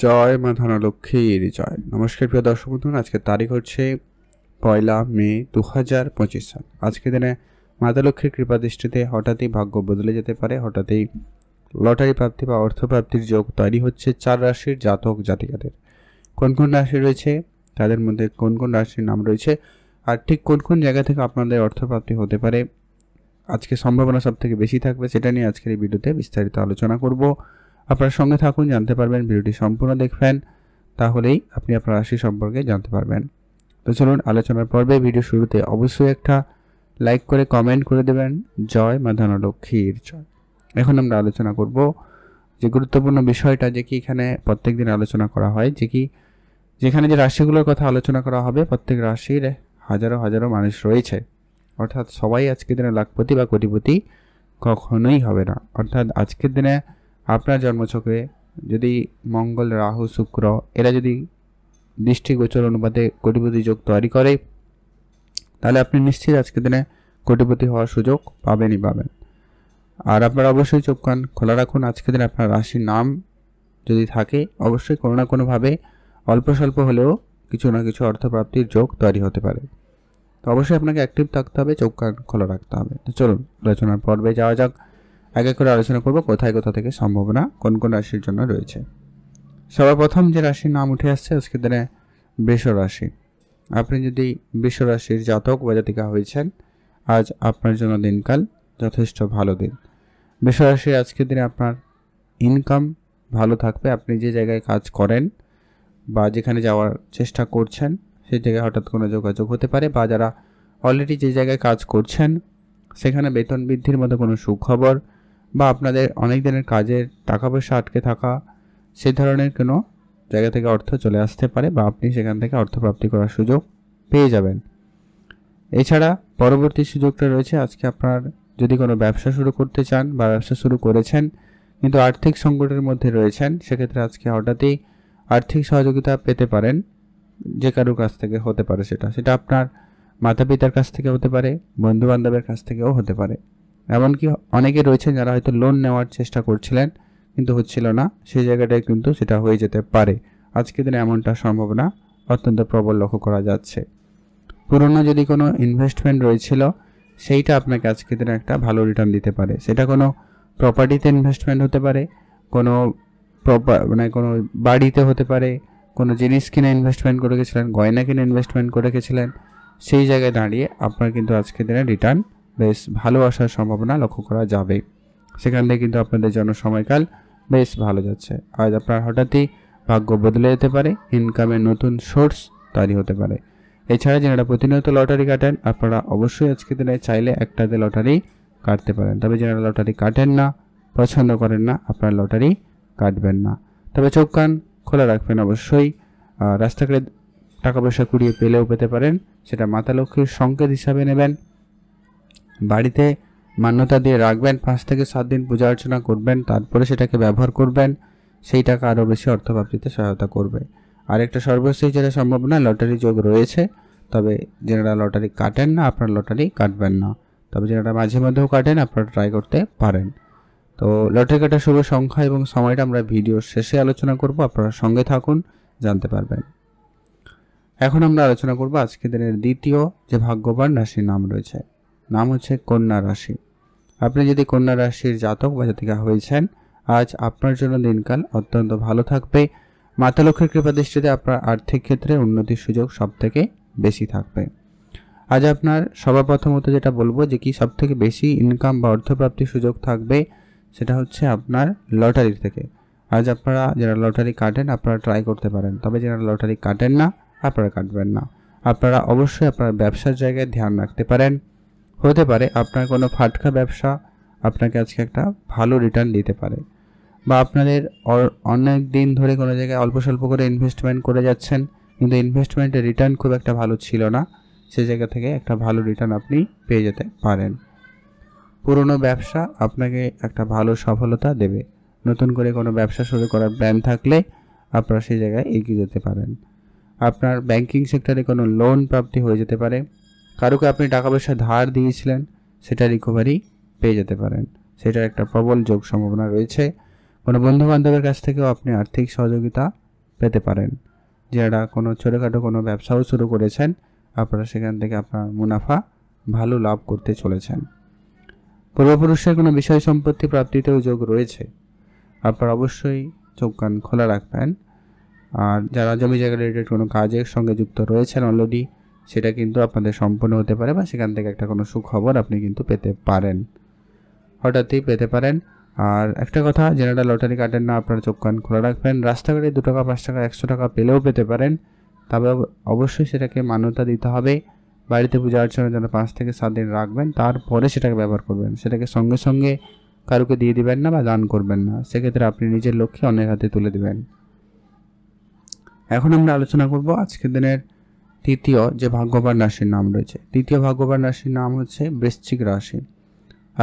জয় মা ধনলক্ষ্মীর জয়। নমস্কার প্রিয় দর্শক বন্ধুগণ, আজকের তারিখ হচ্ছে 1 মে 2025 সাল। আজকের দিনে মাতা লক্ষ্মীর কৃপা দৃষ্টিতে হঠাৎই ভাগ্য বদলে যেতে পারে। হঠাৎই লটারি প্রাপ্তি বা অর্থপ্রাপ্তির যোগ তৈরি হচ্ছে 4 রাশির জাতক জাতিকাদের। কোন কোন রাশি রয়েছে, তাদের মধ্যে কোন কোন রাশির নাম রয়েছে, আর ঠিক কোন কোন জায়গা থেকে আপনাদের অর্থপ্রাপ্তি হতে পারে, আজকে সম্ভাবনা সব থেকে বেশি থাকবে, সেটা নিয়ে আজকের এই ভিডিওতে বিস্তারিত আলোচনা করব। আপনার সঙ্গে থাকুন, জানতে পারবেন। ভিডিওটি সম্পূর্ণ দেখবেন, তাহলেই আপনি আপনার রাশি সম্পর্কে জানতে পারবেন। তো চলুন আলোচনার পর্বে ভিডিও শুরুতে অবশ্যই একটা লাইক করে কমেন্ট করে দেবেন, জয় মা ধনলক্ষ্মীর জয়। এখন আমরা আলোচনা করব যে গুরুত্বপূর্ণ বিষয়টা, যে কি এখানে প্রত্যেক দিন আলোচনা করা হয়, যে কি যেখানে যে রাশিগুলোর কথা আলোচনা করা হবে, প্রত্যেক রাশির হাজারো হাজারো মানুষ রয়েছে। অর্থাৎ সবাই আজকের দিনে লাখপতি বা কোটিপতি কখনোই হবে না। অর্থাৎ আজকের দিনে আপনার জন্মছকে যদি মঙ্গল, রাহু, শুক্র এরা যদি দৃষ্টিগোচর অনুপাতে কোটিপতি যোগ তৈরি করে, তাহলে আপনি নিশ্চিত আজকের দিনে কোটিপতি হওয়ার সুযোগ পাবেনই পাবেন। আর আপনারা অবশ্যই চোখ কান খোলা রাখুন। আজকের দিনে আপনার রাশির নাম যদি থাকে, অবশ্যই কোনো না কোনোভাবে অল্প স্বল্প হলেও কিছু না কিছু অর্থপ্রাপ্তির যোগ তৈরি হতে পারে। তো অবশ্যই আপনাকে অ্যাক্টিভ থাকতে হবে, চোখ কান খোলা রাখতে হবে। তো চলুন আলোচনার পর্বে যাওয়া যাক। এক এক করে আলোচনা করব কোথায় কোথা থেকে সম্ভাবনা কোন কোন রাশির জন্য রয়েছে। সবার প্রথম যে রাশির নাম উঠে আসছে আজকের দিনে বৃষ রাশি। আপনি যদি বৃষ রাশির জাতক বা জাতিকা হয়েছেন, আজ আপনার জন্য দিনকাল যথেষ্ট ভালো দিন। বৃষ রাশির আজকের দিনে আপনার ইনকাম ভালো থাকবে। আপনি যে জায়গায় কাজ করেন বা যেখানে যাওয়ার চেষ্টা করছেন, সেই জায়গায় হঠাৎ কোনো যোগাযোগ হতে পারে, বা যারা অলরেডি যে জায়গায় কাজ করছেন সেখানে বেতন বৃদ্ধির মতো কোনো সুখবর, বা আপনাদের অনেক দিনের কাজের টাকা পয়সা আটকে থাকা, সেই ধরনের কোনো জায়গা থেকে অর্থ চলে আসতে পারে, বা আপনি সেখান থেকে অর্থপ্রাপ্তি করার সুযোগ পেয়ে যাবেন। এছাড়া পরবর্তী সুযোগটা রয়েছে, আজকে আপনার যদি কোনো ব্যবসা শুরু করতে চান বা ব্যবসা শুরু করেছেন কিন্তু আর্থিক সংকটের মধ্যে রয়েছেন, সেক্ষেত্রে আজকে হঠাৎই আর্থিক সহযোগিতা পেতে পারেন। যে কারোর কাছ থেকে হতে পারে, সেটা আপনার মাতা পিতার কাছ থেকে হতে পারে, বন্ধু বান্ধবের কাছ থেকেও হতে পারে। এমনকি অনেকে রয়েছেন যারা হয়তো লোন নেওয়ার চেষ্টা করছিলেন কিন্তু হচ্ছিল না, সেই জায়গাটায় কিন্তু সেটা হয়ে যেতে পারে। আজকের দিনে এমনটা সম্ভাবনা অত্যন্ত প্রবল লক্ষ্য করা যাচ্ছে। পুরনো যদি কোনো ইনভেস্টমেন্ট রয়েছিল, সেইটা আপনাকে আজকের দিনে একটা ভালো রিটার্ন দিতে পারে। সেটা কোনো প্রপার্টিতে ইনভেস্টমেন্ট হতে পারে, কোনো কোনো বাড়িতে হতে পারে, কোনো জিনিস কিনে ইনভেস্টমেন্ট করে গেছিলেন, গয়না কিনে ইনভেস্টমেন্ট করে গেছিলেন, সেই জায়গায় দাঁড়িয়ে আপনার কিন্তু আজকের দিনে রিটার্ন বেশ ভালো আসার সম্ভাবনা লক্ষ্য করা যাবে। সেখান থেকে কিন্তু আপনাদের জন্য সময়কাল বেশ ভালো যাচ্ছে। আজ আপনার হঠাৎই ভাগ্য বদলে যেতে পারে, ইনকামের নতুন সোর্স তৈরি হতে পারে। এছাড়া যারা প্রতিনিয়ত লটারি কাটেন, আপনারা অবশ্যই আজকের দিনে চাইলে একটাতে লটারি কাটতে পারেন। তবে যারা লটারি কাটেন না, পছন্দ করেন না, আপনার লটারি কাটবেন না। তবে চোখ কান খোলা রাখবেন অবশ্যই। রাস্তাঘাটে টাকা পয়সা কুড়িয়ে পেলেও পেতে পারেন, সেটা মাতা লক্ষ্মীর সংকেত হিসাবে নেবেন। বাড়িতে মান্যতা দিয়ে রাখবেন, 5 থেকে 7 দিন পূজা অর্চনা করবেন, তারপরে সেটাকে ব্যবহার করবেন। সেই টাকা আরও বেশি অর্থপ্রাপ্তিতে সহায়তা করবে। আরেকটা সর্বশেষ যেটা সম্ভাবনা, লটারি যোগ রয়েছে। তবে যারা লটারি কাটেন না, আপনার লটারি কাটবেন না। তবে যারা মাঝে মধ্যেও কাটেন, আপনারা ট্রাই করতে পারেন। তো লটারি কাটার শুভ সংখ্যা এবং সময়টা আমরা ভিডিওর শেষে আলোচনা করব, আপনারা সঙ্গে থাকুন, জানতে পারবেন। এখন আমরা আলোচনা করব আজকের দিনের দ্বিতীয় যে ভাগ্যবান রাশির নাম রয়েছে, নাম হচ্ছে কন্যা রাশি। আপনি যদি কন্যা রাশির জাতক বা জাতিকা হয়েছেন, আজ আপনার জন্য দিনকাল অত্যন্ত ভালো থাকবে। মাতা লক্ষ্মীর কৃপা দৃষ্টিতে আপনার আর্থিক ক্ষেত্রে উন্নতির সুযোগ সব থেকে বেশি থাকবে। আজ আপনার সর্বপ্রথমত যেটা বলবো, যে কি সব থেকে বেশি ইনকাম বা অর্থপ্রাপ্তির সুযোগ থাকবে, সেটা হচ্ছে আপনার লটারির থেকে। আজ আপনারা যারা লটারি কাটেন, আপনারা ট্রাই করতে পারেন। তবে যারা লটারি কাটেন না, আপনারা কাটবেন না। আপনারা অবশ্যই আপনার ব্যবসার জায়গায় ধ্যান রাখতে পারেন। হতে পারে আপনার কোনো ফাটকা ব্যবসা আপনাকে আজকে একটা ভালো রিটার্ন দিতে পারে, বা আপনাদের অনেক দিন ধরে কোনো জায়গায় অল্প স্বল্প করে ইনভেস্টমেন্ট করে যাচ্ছেন কিন্তু ইনভেস্টমেন্টের রিটার্ন খুব একটা ভালো ছিল না, সেই জায়গা থেকে একটা ভালো রিটার্ন আপনি পেয়ে যেতে পারেন। পুরনো ব্যবসা আপনাকে একটা ভালো সফলতা দেবে। নতুন করে কোনো ব্যবসা শুরু করার প্ল্যান থাকলে আপনারা সেই জায়গায় এগিয়ে যেতে পারেন। আপনার ব্যাংকিং সেক্টরে কোনো লোন প্রাপ্তি হয়ে যেতে পারে। কারোকে আপনি টাকা পয়সা ধার দিয়েছিলেন, সেটা রিকভারি পেয়ে যেতে পারেন। সেটার একটা প্রবল যোগ সম্ভাবনা রয়েছে। কোনো বন্ধু বান্ধবের কাছ থেকেও আপনি আর্থিক সহযোগিতা পেতে পারেন। যারা কোনো ছোটোখাটো কোনো ব্যবসাও শুরু করেছেন, আপনারা সেখান থেকে আপনার মুনাফা ভালো লাভ করতে চলেছেন। পূর্বপুরুষের কোনো বিষয় সম্পত্তি প্রাপ্তিতেও যোগ রয়েছে, আপনারা অবশ্যই চোখ কান খোলা রাখবেন। আর যারা জমি জায়গা রিলেটেড কোনো কাজের সঙ্গে যুক্ত রয়েছেন অলরেডি, সেটা কিন্তু আপনাদের সম্পূর্ণ হতে পারে বা সেখান থেকে একটা কোনো সুখবর আপনি কিন্তু পেতে পারেন, হঠাৎই পেতে পারেন। আর একটা কথা, যারা লটারি কাটেন না, আপনারা চোখ কান খোলা রাখবেন। রাস্তাঘাটে 2 টাকা 5 টাকা 100 টাকা পেলেও পেতে পারেন, তবে অবশ্যই সেটাকে মান্যতা দিতে হবে। বাড়িতে পূজা অর্চনার জন্য 5 থেকে 7 দিন রাখবেন, তারপরে সেটাকে ব্যবহার করবেন। সেটাকে সঙ্গে সঙ্গে কারুকে দিয়ে দিবেন না বা দান করবেন না, সেক্ষেত্রে আপনি নিজের লক্ষ্যে অন্যের হাতে তুলে দিবেন। এখন আমরা আলোচনা করব আজকের দিনের তৃতীয় যে ভাগ্যবান রাশির নাম রয়েছে। তৃতীয় ভাগ্যবান রাশির নাম হচ্ছে বৃশ্চিক রাশি।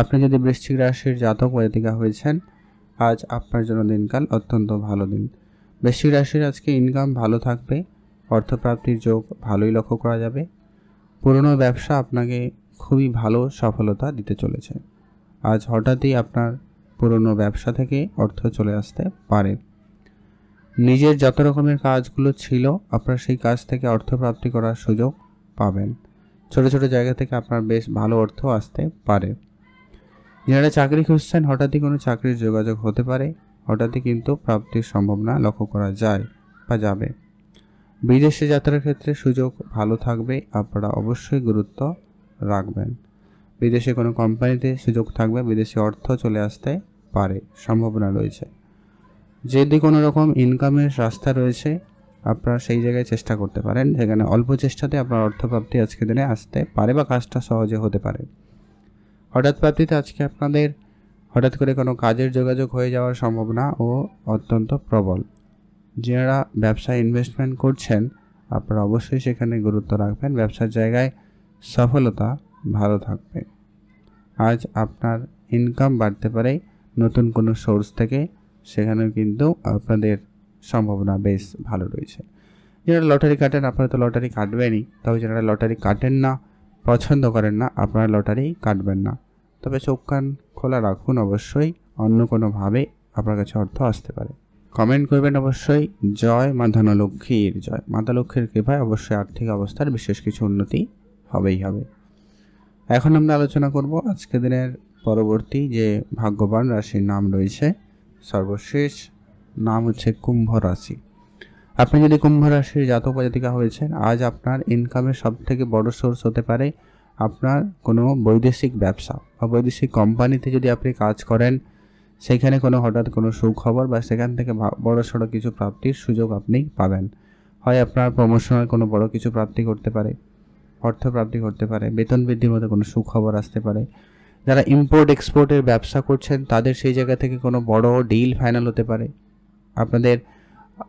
আপনি যদি বৃশ্চিক রাশির জাতক বা জাতিকা হয়েছেন, আজ আপনার জন্য দিনকাল অত্যন্ত ভালো দিন। বৃশ্চিক রাশির আজকে ইনকাম ভালো থাকবে, অর্থপ্রাপ্তির যোগ ভালোই লক্ষ্য করা যাবে। পুরনো ব্যবসা আপনাকে খুবই ভালো সফলতা দিতে চলেছে। আজ হঠাৎই আপনার পুরনো ব্যবসা থেকে অর্থ চলে আসতে পারে। নিজের যত রকমের কাজগুলো ছিল, আপনার সেই কাজ থেকে অর্থপ্রাপ্তি করার সুযোগ পাবেন। ছোট ছোট জায়গা থেকে আপনার বেশ ভালো অর্থ আসতে পারে। যারা চাকরি খুঁজছেন, হঠাৎই কোনো চাকরির যোগাযোগ হতে পারে, হঠাৎই কিন্তু প্রাপ্তির সম্ভাবনা লক্ষ্য করা যায় বা যাবে। বিদেশে যাত্রার ক্ষেত্রে সুযোগ ভালো থাকবে, আপনারা অবশ্যই গুরুত্ব রাখবেন। বিদেশে কোনো কোম্পানিতে সুযোগ থাকবে, বিদেশি অর্থ চলে আসতে পারে, সম্ভাবনা রয়েছে। যদি কোনো রকম ইনকামের রাস্তা রয়েছে, আপনারা সেই জায়গায় চেষ্টা করতে পারেন, যেখানে অল্প চেষ্টাতে আপনার অর্থপ্রাপ্তি আজকে দিনে আসতে পারে বা কাজটা সহজে হতে পারে। হঠাৎ প্রাপ্তিতে আজকে আপনাদের হঠাৎ করে কোনো কাজের যোগাযোগ হয়ে যাওয়ার সম্ভাবনা ও অত্যন্ত প্রবল। যারা ব্যবসায় ইনভেস্টমেন্ট করছেন, আপনারা অবশ্যই সেখানে গুরুত্ব রাখবেন। ব্যবসার জায়গায় সফলতা ভালো থাকবে। আজ আপনার ইনকাম বাড়তে পারে নতুন কোনো সোর্স থেকে, সেখানেও কিন্তু আপনাদের সম্ভাবনা বেশ ভালো রয়েছে। যারা লটারি কাটেন, আপনারা তো লটারি কাটবেনই, তবে যারা লটারি কাটেন না, পছন্দ করেন না, আপনারা লটারি কাটবেন না। তবে চোখ কান খোলা রাখুন, অবশ্যই অন্য কোনোভাবে আপনার কাছে অর্থ আসতে পারে। কমেন্ট করবেন অবশ্যই জয় মা ধনলক্ষ্মীর জয়। মাতা লক্ষ্মীর কৃপায় অবশ্যই আর্থিক অবস্থার বিশেষ কিছু উন্নতি হবেই হবে। এখন আমরা আলোচনা করব আজকের দিনের পরবর্তী যে ভাগ্যবান রাশির নাম রয়েছে। সর্বশেষ নাম হচ্ছে কুম্ভ রাশি। আপনি যদি কুম্ভ রাশির জাতক বা জাতিকা হয়েছেন, আজ আপনার ইনকামের সবথেকে বড় সোর্স হতে পারে আপনার কোনো বৈদেশিক ব্যবসা বা বৈদেশিক কোম্পানিতে যদি আপনি কাজ করেন, সেখানে কোনো হঠাৎ কোনো সুখবর বা সেখান থেকে বড় সড়ো কিছু প্রাপ্তির সুযোগ আপনি পাবেন। হয় আপনার প্রমোশনাল কোনো বড় কিছু প্রাপ্তি করতে পারে, অর্থ প্রাপ্তি করতে পারে, বেতন বৃদ্ধির মতো কোনো সুখবর আসতে পারে। যারা ইম্পোর্ট এক্সপোর্টের ব্যবসা করছেন, তাদের সেই জায়গা থেকে কোনো বড় ডিল ফাইনাল হতে পারে। আপনাদের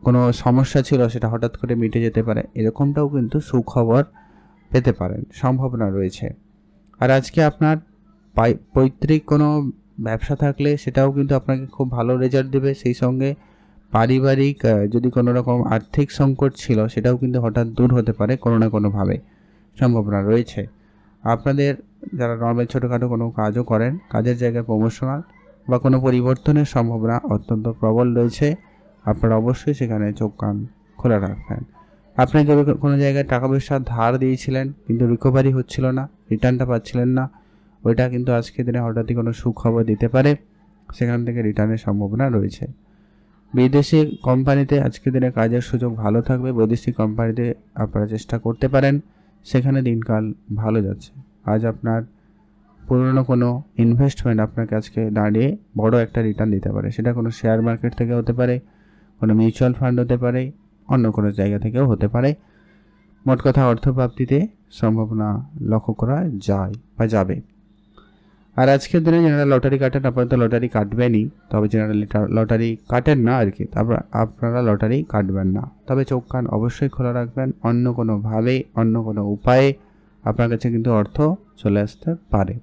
কোনো সমস্যা ছিল, সেটা হঠাৎ করে মিটে যেতে পারে, এরকমটাও কিন্তু সুখবর পেতে পারেন, সম্ভাবনা রয়েছে। আর আজকে আপনার পৈতৃক কোনো ব্যবসা থাকলে সেটাও কিন্তু আপনাকে খুব ভালো রেজাল্ট দেবে। সেই সঙ্গে পারিবারিক যদি কোনো রকম আর্থিক সংকট ছিল, সেটাও কিন্তু হঠাৎ দূর হতে পারে কোনো না কোনোভাবে, সম্ভাবনা রয়েছে। আপনাদের যারা নর্মাল ছোটোখাটো কোনো কাজও করেন, কাজের জায়গায় প্রমোশনাল বা কোনো পরিবর্তনের সম্ভাবনা অত্যন্ত প্রবল রয়েছে। আপনারা অবশ্যই সেখানে চোখ কান খোলা রাখবেন। আপনি যদি কোনো জায়গায় টাকা পয়সা ধার দিয়েছিলেন কিন্তু রিকভারি হচ্ছিল না, রিটার্নটা পাচ্ছিলেন না, ওইটা কিন্তু আজকের দিনে হঠাৎই কোনো সুখবর দিতে পারে, সেখান থেকে রিটার্নের সম্ভাবনা রয়েছে। বিদেশি কোম্পানিতে আজকের দিনে কাজের সুযোগ ভালো থাকবে, বৈদেশিক কোম্পানিতে আপনারা চেষ্টা করতে পারেন, সেখানে দিনকাল ভালো যাচ্ছে। আজ আপনার পুরনো কোনো ইনভেস্টমেন্ট আপনাকে আজকে দাঁড়িয়ে বড় একটা রিটার্ন দিতে পারে। সেটা কোনো শেয়ার মার্কেট থেকে হতে পারে, কোনো মিউচুয়াল ফান্ড হতে পারে, অন্য কোনো জায়গা থেকেও হতে পারে। মোট কথা অর্থপ্রাপ্তিতে সম্ভাবনা লক্ষ্য করা যায় বা যাবে। আর আজকের দিনে যারা লটারি কাটেন, আপনারা তো লটারি কাটবেনই, তবে যারা লটারি কাটেন না আর কি, তারপর আপনারা লটারি কাটবেন না। তবে চোখ কান অবশ্যই খোলা রাখবেন, অন্য কোনোভাবে অন্য কোনো উপায়ে আপনার কাছে কিন্তু অর্থ চলে আসতে পারে।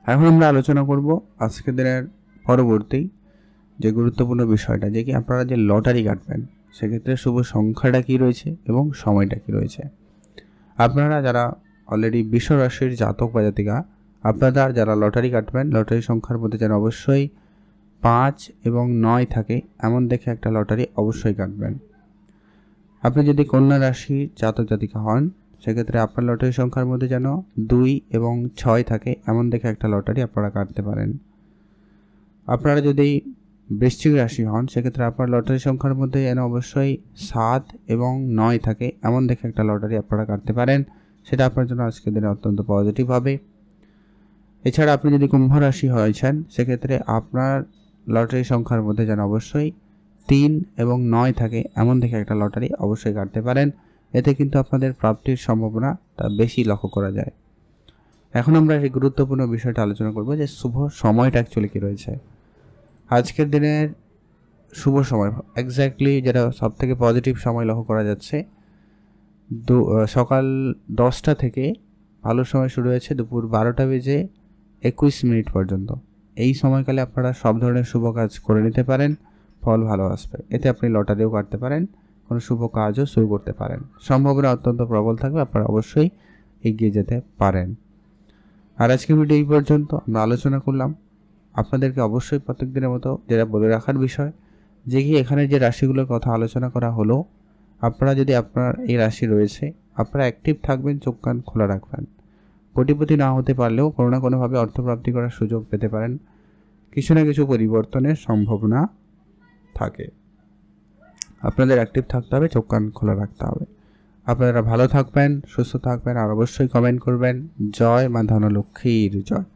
এখন আমরা আলোচনা করব আজকের দিনের পরবর্তী যে গুরুত্বপূর্ণ বিষয়টা, যে কি আপনারা যে লটারি কাটবেন, সেক্ষেত্রে শুভ সংখ্যাটা কী রয়েছে এবং সময়টা কী রয়েছে। আপনারা যারা অলরেডি বৃষ রাশির জাতক বা জাতিকা, আপনারা যারা লটারি কাটবেন, লটারি সংখ্যার মধ্যে যেন অবশ্যই 5 এবং 9 থাকে এমন দেখে একটা লটারি অবশ্যই কাটবেন। আপনি যদি কন্যা রাশি জাতক জাতিকা হন সেক্ষেত্রে আপনার লটারি সংখ্যার মধ্যে যেন 2 এবং 6 থাকে এমন দেখে একটা লটারি আপনারা কাটতে পারেন। আপনারা যদি বৃশ্চিক রাশি হন সেক্ষেত্রে আপনার লটারি সংখ্যার মধ্যে যেন অবশ্যই 7 এবং 9 থাকে এমন দেখে একটা লটারি আপনারা কাটতে পারেন, সেটা আপনার জন্য আজকের দিনে অত্যন্ত পজিটিভ হবে। এছাড়া আপনি যদি কুম্ভ রাশি হয়েছেন সেক্ষেত্রে আপনার লটারি সংখ্যার মধ্যে যেন অবশ্যই 3 এবং 9 থাকে এমন দেখে একটা লটারি অবশ্যই কাটতে পারেন, এতে কিন্তু আপনাদের প্রাপ্তির সম্ভাবনাটা বেশি লক্ষ্য করা যায়। এখন আমরা এই গুরুত্বপূর্ণ বিষয়টা আলোচনা করব যে শুভ সময়টা অ্যাকচুয়ালি কী রয়েছে। আজকের দিনের শুভ সময় এক্স্যাক্টলি যেটা সবথেকে পজিটিভ সময় লক্ষ্য করা যাচ্ছে, সকাল 10টা থেকে ভালো সময় শুরু হয়েছে দুপুর 12টা বেজে 21 মিনিট পর্যন্ত। এই সময়কালে আপনারা সব ধরনের শুভ কাজ করে নিতে পারেন, ফল ভালো আসবে। এতে আপনি লটারিও কাটতে পারেন, কোনো শুভ কাজও শুরু করতে পারেন, সম্ভাবনা অত্যন্ত প্রবল থাকবে, আপনারা অবশ্যই এগিয়ে যেতে পারেন। আর আজকের ভিডিও এই পর্যন্ত আমরা আলোচনা করলাম। আপনাদেরকে অবশ্যই প্রত্যেক দিনের মতো যেটা বলে রাখার বিষয় যে কি এখানে যে রাশিগুলোর কথা আলোচনা করা হলো, আপনারা যদি আপনার এই রাশি রয়েছে আপনারা অ্যাক্টিভ থাকবেন, চোখ কান খোলা রাখবেন। কোটিপতি না হতে পারলেও কোনো না কোনোভাবে অর্থপ্রাপ্তি করার সুযোগ পেতে পারেন, কিছু না কিছু পরিবর্তনের সম্ভাবনা থাকে। আপনাদের অ্যাক্টিভ থাকতে হবে, চোখ কান খোলা রাখতে হবে। আপনারা ভালো থাকবেন, সুস্থ থাকবেন, আর অবশ্যই কমেন্ট করবেন। জয় মা ধনলক্ষ্মীর জয়।